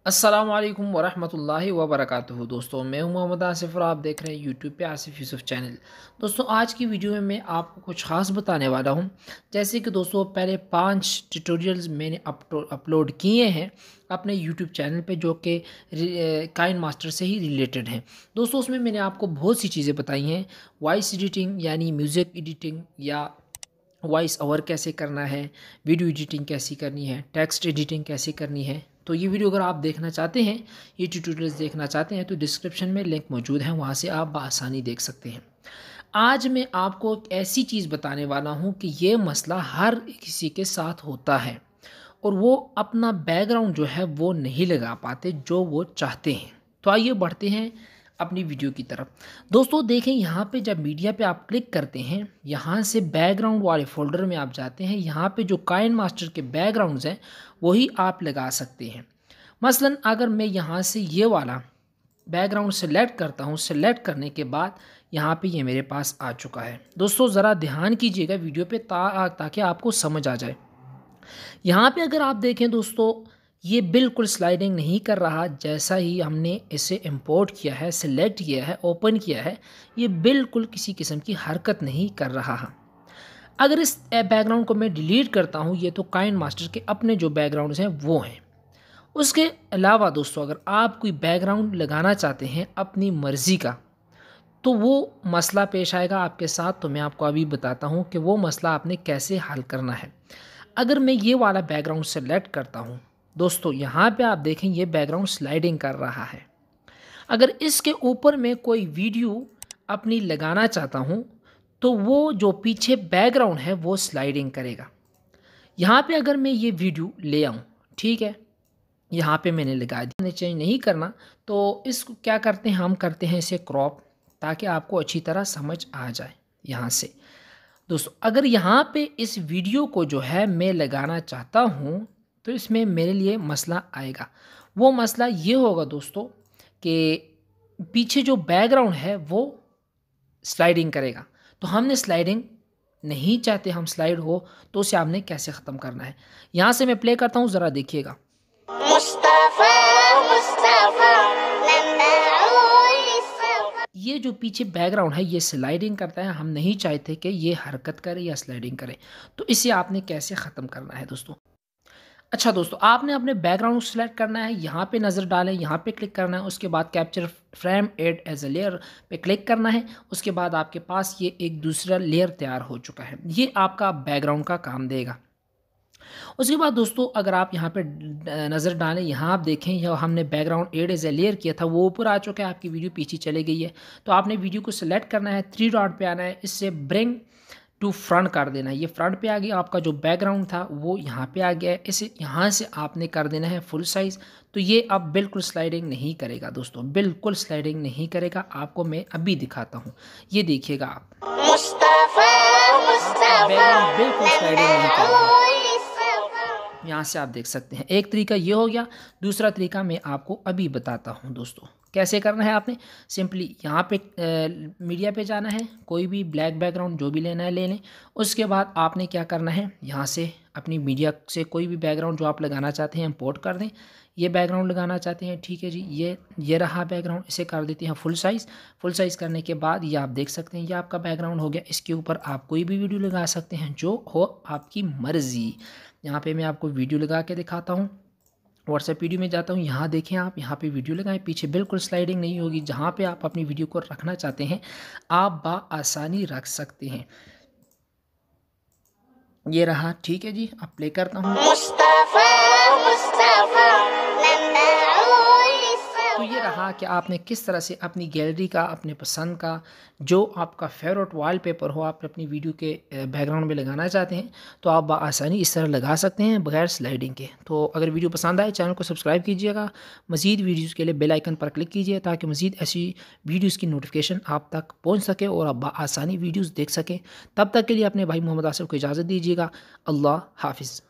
अस्सलाम वालेकुम वरहमतुल्लाहि वबरकातुहू। दोस्तों मैं हूं मोहम्मद आसिफ और आप देख रहे हैं यूट्यूब पे आसिफ यूसुफ चैनल। दोस्तों आज की वीडियो में मैं आपको कुछ ख़ास बताने वाला हूं। जैसे कि दोस्तों पहले 5 ट्यूटोरियल्स मैंने अपलोड किए हैं अपने यूट्यूब चैनल पे, जो कि काइन मास्टर से ही रिलेटेड हैं। दोस्तों उसमें मैंने आपको बहुत सी चीज़ें बताई हैं। वॉइस एडिटिंग यानी म्यूज़िक एडिटिंग, या वॉइस ओवर कैसे करना है, वीडियो एडिटिंग कैसी करनी है, टेक्स्ट एडिटिंग कैसे करनी है। तो ये वीडियो अगर आप देखना चाहते हैं, ये ट्यूटोरियल्स देखना चाहते हैं, तो डिस्क्रिप्शन में लिंक मौजूद है, वहाँ से आप बआसानी देख सकते हैं। आज मैं आपको एक ऐसी चीज़ बताने वाला हूँ कि ये मसला हर किसी के साथ होता है और वो अपना बैकग्राउंड जो है वो नहीं लगा पाते जो वो चाहते हैं। तो आइए बढ़ते हैं अपनी वीडियो की तरफ। दोस्तों देखें, यहाँ पे जब मीडिया पे आप क्लिक करते हैं, यहाँ से बैकग्राउंड वाले फोल्डर में आप जाते हैं। यहाँ पे जो काइन मास्टर के बैकग्राउंड्स हैं वही आप लगा सकते हैं। मसलन अगर मैं यहाँ से ये वाला बैकग्राउंड सेलेक्ट करता हूँ, सेलेक्ट करने के बाद यहाँ पे ये मेरे पास आ चुका है। दोस्तों ज़रा ध्यान कीजिएगा वीडियो पे ताकि आपको समझ आ जाए। यहाँ पे अगर आप देखें दोस्तों, ये बिल्कुल स्लाइडिंग नहीं कर रहा। जैसा ही हमने इसे इंपोर्ट किया है, सिलेक्ट किया है, ओपन किया है, ये बिल्कुल किसी किस्म की हरकत नहीं कर रहा है। अगर इस बैकग्राउंड को मैं डिलीट करता हूँ, ये तो काइन मास्टर के अपने जो बैकग्राउंड्स हैं वो हैं। उसके अलावा दोस्तों अगर आप कोई बैकग्राउंड लगाना चाहते हैं अपनी मर्ज़ी का, तो वो मसला पेश आएगा आपके साथ। तो मैं आपको अभी बताता हूँ कि वो मसला आपने कैसे हल करना है। अगर मैं ये वाला बैकग्राउंड सेलेक्ट करता हूँ दोस्तों, यहाँ पे आप देखें ये बैकग्राउंड स्लाइडिंग कर रहा है। अगर इसके ऊपर मैं कोई वीडियो अपनी लगाना चाहता हूँ, तो वो जो पीछे बैकग्राउंड है वो स्लाइडिंग करेगा। यहाँ पे अगर मैं ये वीडियो ले आऊँ, ठीक है, यहाँ पे मैंने लगा दिया। मैंने चेंज नहीं करना, तो इसको क्या करते हैं, हम करते हैं इसे क्रॉप, ताकि आपको अच्छी तरह समझ आ जाए। यहाँ से दोस्तों अगर यहाँ पे इस वीडियो को जो है मैं लगाना चाहता हूँ, तो इसमें मेरे लिए मसला आएगा। वो मसला ये होगा दोस्तों कि पीछे जो बैकग्राउंड है वो स्लाइडिंग करेगा। तो हमने स्लाइडिंग नहीं चाहते, हम स्लाइड हो, तो उसे आपने कैसे ख़त्म करना है। यहाँ से मैं प्ले करता हूँ, ज़रा देखिएगा। ये जो पीछे बैकग्राउंड है ये स्लाइडिंग करता है। हम नहीं चाहते कि ये हरकत करे या स्लाइडिंग करे। तो इसे आपने कैसे ख़त्म करना है दोस्तों। अच्छा दोस्तों, आपने अपने बैकग्राउंड को सिलेक्ट करना है, यहाँ पे नज़र डालें, यहाँ पे क्लिक करना है। उसके बाद capture frame add as a layer पे क्लिक करना है। उसके बाद आपके पास ये एक दूसरा लेयर तैयार हो चुका है। ये आपका बैकग्राउंड का काम देगा। उसके बाद दोस्तों अगर आप यहाँ पे नज़र डालें, यहाँ आप देखें यह हमने background add as a layer किया था, वो ऊपर आ चुका है। आपकी वीडियो पीछे चली गई है। तो आपने वीडियो को सिलेक्ट करना है, 3 डॉट पे आना है, इससे ब्रिंग टू फ्रंट कर देना है। ये फ्रंट पे आ गया। आपका जो बैकग्राउंड था वो यहाँ पे आ गया है। इसे यहाँ से आपने कर देना है फुल साइज़। तो ये अब बिल्कुल स्लाइडिंग नहीं करेगा दोस्तों, बिल्कुल स्लाइडिंग नहीं करेगा। आपको मैं अभी दिखाता हूँ, ये देखिएगा आप, बैकग्राउंड बिल्कुल स्लाइडिंग नहीं करेगा। यहाँ से आप देख सकते हैं। एक तरीका ये हो गया। दूसरा तरीका मैं आपको अभी बताता हूँ दोस्तों कैसे करना है। आपने सिंपली यहाँ पे मीडिया पे जाना है, कोई भी ब्लैक बैकग्राउंड जो भी लेना है ले लें। उसके बाद आपने क्या करना है, यहाँ से अपनी मीडिया से कोई भी बैकग्राउंड जो आप लगाना चाहते हैं इंपोर्ट कर दें। ये बैकग्राउंड लगाना चाहते हैं, ठीक है जी, ये रहा बैकग्राउंड। इसे कर देते हैं फुल साइज़। फुल साइज़ करने के बाद ये आप देख सकते हैं, ये आपका बैकग्राउंड हो गया। इसके ऊपर आप कोई भी वीडियो लगा सकते हैं जो हो आपकी मर्ज़ी। यहाँ पे मैं आपको वीडियो लगा के दिखाता हूँ। व्हाट्सएप वीडियो में जाता हूँ, यहाँ देखें आप, यहाँ पे वीडियो लगाएं। पीछे बिल्कुल स्लाइडिंग नहीं होगी। जहाँ पे आप अपनी वीडियो को रखना चाहते हैं आप आसानी रख सकते हैं। ये रहा, ठीक है जी। अब प्ले करता हूँ। तो ये रहा कि आपने किस तरह से अपनी गैलरी का, अपने पसंद का जो आपका फेवरेट वॉलपेपर हो, आप अपनी वीडियो के बैकग्राउंड में लगाना चाहते हैं, तो आप आसानी इस तरह लगा सकते हैं बगैर स्लाइडिंग के। तो अगर वीडियो पसंद आए चैनल को सब्सक्राइब कीजिएगा। मज़ीद वीडियोज़ के लिए बेल आइकन पर क्लिक कीजिए ताकि मज़ीद ऐसी वीडियोज़ की नोटिफिकेशन आप तक पहुँच सके और आप आसानी वीडियोज़ देख सकें। तब तक के लिए अपने भाई मोहम्मद आसिफ को इजाज़त दीजिएगा। अल्लाह हाफिज़।